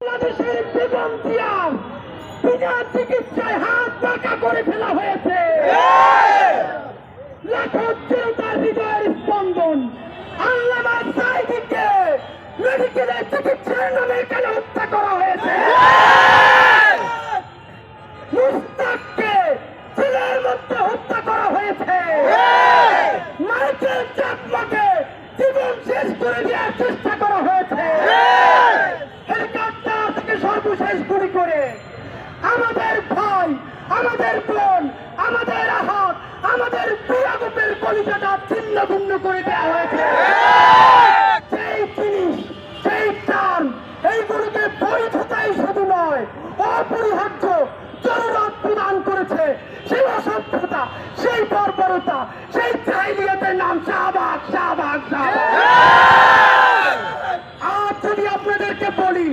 বাংলাদেশের বেগম জিয়ার বিনা চিকিৎসায় হাত পাকা করে ফেলা হয়েছে। লাখো জনতার হৃদয়ের স্পন্দন আল্লামা সাঈদীকে মেডিকেলের চিকিৎসার নামে কেন হত্যা করা হয়েছে? মুস্তাককে জেলের মধ্যে হত্যা করা হয়েছে। মাইকেল চাকমাকে জীবন শেষ করে দেওয়ার চেষ্টা করা হয়েছে। হেলিকপ্টার থেকে সর্বশেষ গুলি করে আমাদের ভাই, আমাদের বোন, আমাদের আহাত, আমাদের বিরাগতের কলিজাটা ছিন্ন ভিন্ন করে দেওয়া হয়েছে। সেই জিনিস, সেই টান, এইগুলোকে বৈধতাই শুধু নয়, অপরিহার্য জরুরত প্রদান করেছে সেই অসভ্যতা, সেই বর্বরতা, সেই জাহিলিয়াতের নাম শাহবাগ, শাহবাগ, শাহবাগ। আজ যদি আপনাদেরকে বলি